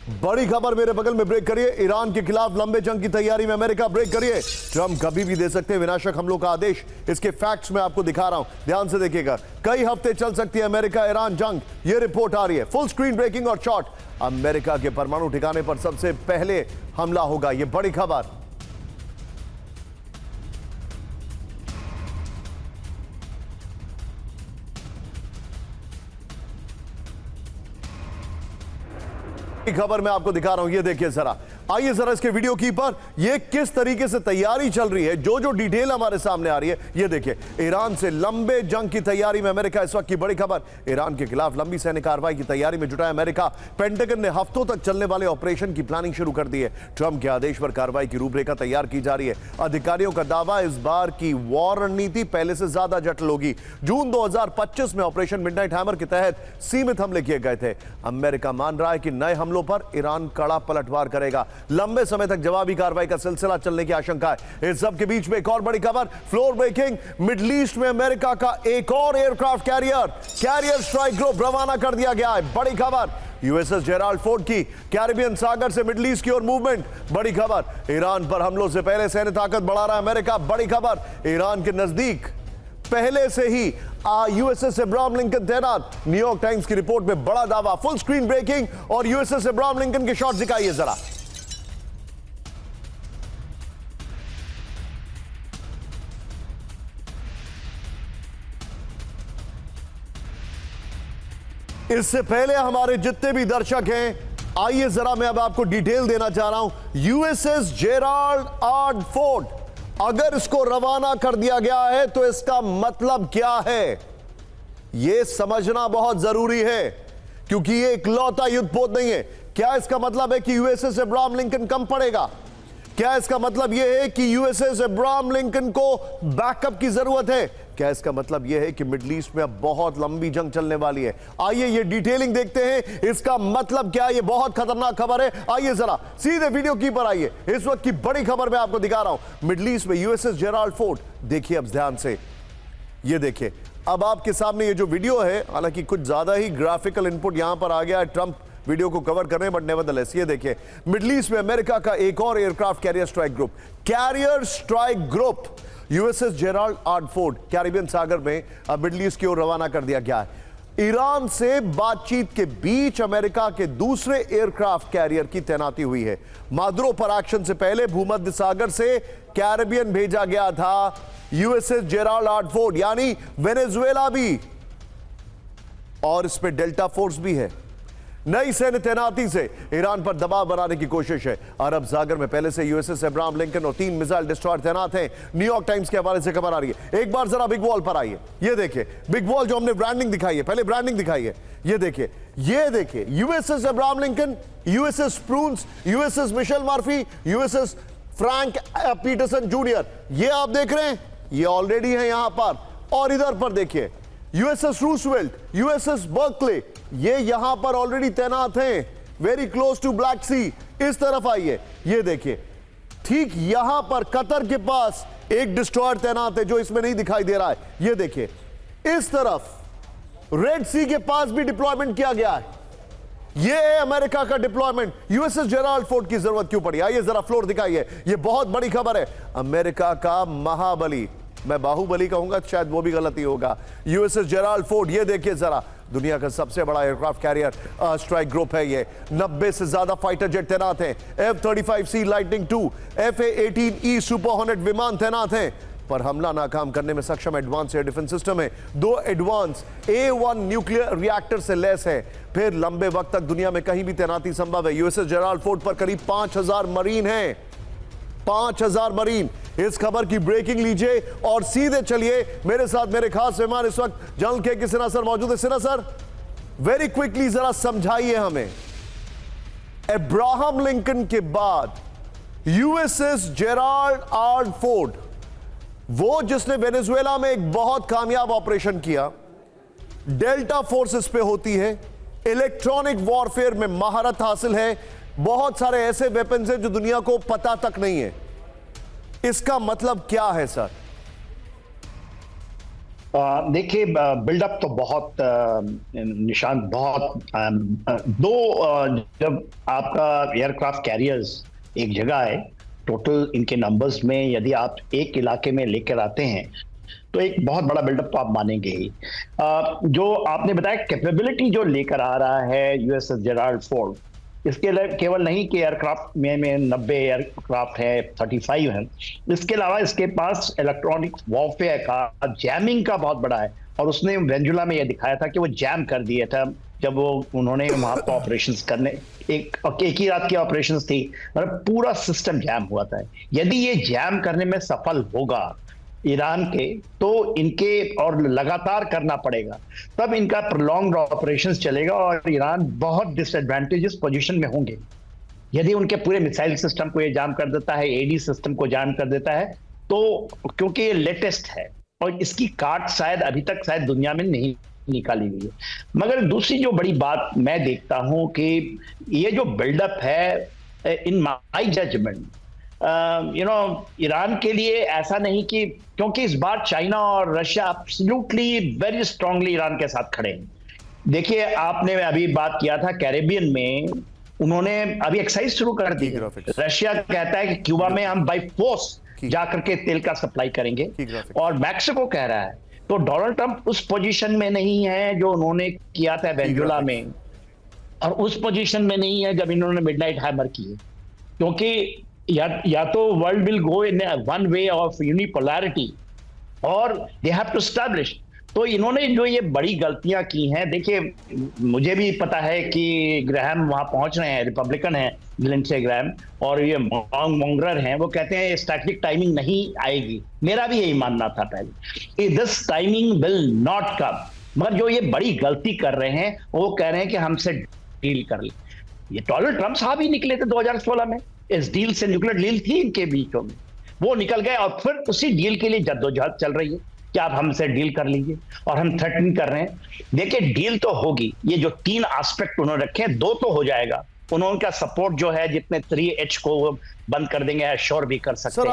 बड़ी खबर मेरे बगल में, ब्रेक करिए। ईरान के खिलाफ लंबे जंग की तैयारी में अमेरिका, ब्रेक करिए। ट्रंप कभी भी दे सकते हैं विनाशक हमलों का आदेश। इसके फैक्ट्स मैं आपको दिखा रहा हूं, ध्यान से देखिएगा। कई हफ्ते चल सकती है अमेरिका ईरान जंग, यह रिपोर्ट आ रही है। फुल स्क्रीन ब्रेकिंग और शॉट। अमेरिका के परमाणु ठिकाने पर सबसे पहले हमला होगा, यह बड़ी खबर। खबर मैं आपको दिखा रहा हूं, ये देखिए जरा, आइए जरा इसके वीडियो की पर ये किस तरीके से तैयारी चल रही है, जो डिटेल हमारे सामने आ रही है, ये देखिए। ईरान से लंबे जंग की तैयारी में अमेरिका, इस वक्त की बड़ी खबर। ईरान के खिलाफ लंबी सैन्य कार्रवाई की तैयारी में जुटा है अमेरिका। पेंटागन ने हफ्तों तक चलने वाले ऑपरेशन की प्लानिंग शुरू कर दी है। ट्रंप के आदेश पर कार्रवाई की रूपरेखा तैयार की जा रही है। अधिकारियों का दावा, इस बार की वॉर रणनीति पहले से ज्यादा जटिल होगी। जून 2025 में ऑपरेशन मिडनाइट हैमर के तहत सीमित हमले किए गए थे। अमेरिका मान रहा है कि नए हमलों पर ईरान कड़ा पलटवार करेगा। लंबे समय तक जवाबी कार्रवाई का सिलसिला चलने की आशंका है। इस सब के बीच में एक और बड़ी खबर, फ्लोर ब्रेकिंग। मिडिल ईस्ट में अमेरिका का एक और एयरक्राफ्ट कैरियर स्ट्राइक ग्रुप रवाना कर दिया गया है। बड़ी खबर, यूएसएस जेराल्ड फोर्ड की कैरिबियन सागर से मिडिल ईस्ट की ओर मूवमेंट। बड़ी खबर, ईरान पर हमलों से पहले सैन्य ताकत बढ़ा रहा है अमेरिका। बड़ी खबर, ईरान के नजदीक पहले से ही यूएसएस अब्राहम लिंकन तैनात। न्यूयॉर्क टाइम्स की रिपोर्ट में बड़ा दावा। फुल स्क्रीन ब्रेकिंग और यूएसएस अब्राहम लिंकन के शॉट दिखाइए जरा। इससे पहले हमारे जितने भी दर्शक हैं, आइए जरा मैं अब आपको डिटेल देना चाह रहा हूं। यूएसएस जेराल्ड आर फोर्ड, अगर इसको रवाना कर दिया गया है तो इसका मतलब क्या है, यह समझना बहुत जरूरी है, क्योंकि यह इकलौता युद्धपोत नहीं है। क्या इसका मतलब है कि यूएसएस अब्राहम लिंकन कम पड़ेगा? क्या इसका मतलब यह है कि यूएसएस अब्राहम लिंकन को बैकअप की जरूरत है? क्या इसका मतलब यह है कि मिडिल ईस्ट में अब बहुत लंबी जंग चलने वाली है? आइए ये डिटेलिंग देखते हैं, इसका मतलब क्या है। ये बहुत खतरनाक खबर है। आइए जरा सीधे वीडियो की पर आइए। इस वक्त की बड़ी खबर मैं आपको दिखा रहा हूं, मिडिल ईस्ट में यूएसएस जेराल्ड फोर्ड। देखिए अब ध्यान से, ये देखिए अब आपके सामने ये जो वीडियो है, हालांकि कुछ ज्यादा ही ग्राफिकल इनपुट यहां पर आ गया है, ट्रंप वीडियो को कवर कर रहे हैं, बट नेवरदलेस ये देखिए, मिडिल ईस्ट में अमेरिका का एक और aircraft carrier strike group USS Gerald R Ford Caribbean सागर में मिडिल ईस्ट की ओर रवाना कर दिया गया है। ईरान से बातचीत के बीच अमेरिका के दूसरे एयरक्राफ्ट कैरियर की तैनाती हुई है। मादुरो पर एक्शन से पहले भूमध्य सागर से कैरिबियन भेजा गया था यूएसएस जेराल्ड आर फोर्ड, यानी वेनेजुएला भी, और इस पे डेल्टा फोर्स भी है। नई सैन्य तैनाती से ईरान पर दबाव बनाने की कोशिश है। अरब सागर में पहले से यूएसएस अब्राहम लिंकन और 3 मिसाइल डिस्ट्रॉयर तैनात हैं। न्यूयॉर्क टाइम्स के हवाले से खबर आ रही है। एक बार जरा बिग वॉल पर आइए, ये देखिए बिग वॉल, जो हमने ब्रांडिंग दिखाई है, पहले ब्रांडिंग दिखाई है, ये देखिए USS Abraham Lincoln, USS Spruance, USS Michael Murphy, USS Frank Peterson junior, ये आप देख रहे हैं, ये ऑलरेडी है यहां पर। और इधर पर देखिए यूएसएस रूसवेल्ट, यूएसएस बर्कले, ये यहां पर ऑलरेडी तैनात हैं, वेरी क्लोज टू ब्लैक सी। इस तरफ आइए, ये देखिए ठीक यहां पर कतर के पास एक डिस्ट्रॉयर तैनात है, जो इसमें नहीं दिखाई दे रहा है। ये देखिए इस तरफ रेड सी के पास भी डिप्लॉयमेंट किया गया है। ये है अमेरिका का डिप्लॉयमेंट। यूएसएस जेराल्ड फोर्ड की जरूरत क्यों पड़ी? आइए जरा फ्लोर दिखाइए, ये बहुत बड़ी खबर है। अमेरिका का महाबली, मैं बाहुबली कहूंगा शायद वो भी गलती होगा, यूएसएस जेराल्ड फोर्ड, ये देखिए जरा, दुनिया का सबसे बड़ा एयरक्राफ्ट कैरियर स्ट्राइक ग्रुप है ये। 90 से ज्यादा फाइटर जेट तैनात हैं, F-35C lightning II, FA-18E super hornet विमान तैनात हैं, पर हमला नाकाम करने में सक्षम एडवांस एयर डिफेंस सिस्टम है। 2 एडवांस A1 न्यूक्लियर रिएक्टर से लैस है। फिर लंबे वक्त तक दुनिया में कहीं भी तैनाती संभव है। यूएसएस जेराल्ड फोर्ड पर करीब 5000 मरीन हैं, 5000 मरीन। इस खबर की ब्रेकिंग लीजिए और सीधे चलिए मेरे साथ, मेरे खास मेहमान इस वक्त जनरल के सिन्हा सर मौजूद है। सिन्हा सर, वेरी क्विकली जरा समझाइए हमें, अब्राहम लिंकन के बाद यूएसएस जेराल्ड आर फोर्ड, वो जिसने वेनेजुएला में एक बहुत कामयाब ऑपरेशन किया, डेल्टा फोर्सेस पे होती है, इलेक्ट्रॉनिक वॉरफेयर में महारत हासिल है, बहुत सारे ऐसे वेपन्स हैं जो दुनिया को पता तक नहीं है। इसका मतलब क्या है सर? देखिए, बिल्डअप तो बहुत निशान बहुत जब आपका एयरक्राफ्ट कैरियर्स एक जगह है, टोटल इनके नंबर्स में यदि आप एक इलाके में लेकर आते हैं तो एक बहुत बड़ा बिल्डअप तो आप मानेंगे ही। जो आपने बताया कैपेबिलिटी जो लेकर आ रहा है यूएसएस जेराल्ड फोर्ड, इसके लिए केवल नहीं कि एयरक्राफ्ट में 90 एयरक्राफ्ट है, 35 है, इसके अलावा इसके पास इलेक्ट्रॉनिक वॉरफेयर का, जैमिंग का बहुत बड़ा है। और उसने वेंजुला में यह दिखाया था कि वो जैम कर दिया था जब उन्होंने वहां पर ऑपरेशंस करने, एक ही रात की ऑपरेशंस थी, मतलब पूरा सिस्टम जैम हुआ था। यदि ये जैम करने में सफल होगा ईरान के, तो इनके और लगातार करना पड़ेगा, तब इनका प्रोलॉन्ग्ड ऑपरेशंस चलेगा और ईरान बहुत डिसएडवांटेजेस पोजीशन में होंगे। यदि उनके पूरे मिसाइल सिस्टम को ये जाम कर देता है, एडी सिस्टम को जाम कर देता है, तो क्योंकि ये लेटेस्ट है और इसकी काट शायद अभी तक शायद दुनिया में नहीं निकाली हुई है। मगर दूसरी जो बड़ी बात मैं देखता हूं कि ये जो बिल्डअप है, इन माय जजमेंट, ईरान के लिए ऐसा नहीं कि, क्योंकि इस बार चाइना और Russia absolutely very strongly Iran के साथ खड़े हैं। देखिए, आपने अभी बात किया था कैरेबियन में, उन्होंने अभी एक्सरसाइज शुरू कर दी। रशिया कहता है कि क्यूबा में हम बाय फोर्स जाकर के तेल का सप्लाई करेंगे, और मैक्सिको कह रहा है। तो डोनाल्ड ट्रंप उस पोजीशन में नहीं है जो उन्होंने किया था वेनेजुएला में, और उस पोजीशन में नहीं है जब इन्होंने मिडनाइट हैमर की है, क्योंकि या तो world will go in one way of unipolarity, और दे हैव टू एस्टैब्लिश। तो इन्होंने जो ये बड़ी गलतियां की हैं, देखिए मुझे भी पता है कि ग्रैहम वहां पहुंच रहे हैं, रिपब्लिकन हैं लिंडसे ग्रैहम, और ये मॉन्गरर हैं, वो कहते हैं स्टैटिक टाइमिंग नहीं आएगी। मेरा भी यही मानना था पहले, this timing will not come. मगर जो ये बड़ी गलती कर रहे हैं, वो कह रहे हैं कि हमसे डील कर ले। ये डोनाल्ड ट्रंप साहब ही निकले थे 2016 में, इस डील से, न्यूक्लियर डील थी इनके बीच में, वो निकल गए, और फिर उसी डील के लिए जद्दोजहद चल रही है कि आप हमसे डील कर लीजिए, और हम थ्रेटन कर रहे हैं। देखिए, डील तो होगी। ये जो 3 एस्पेक्ट उन्होंने रखे हैं, 2 तो हो जाएगा। उन्होंने का सपोर्ट जो है, जितने 3H को बंद कर देंगे, एश्योर भी कर सकते हैं।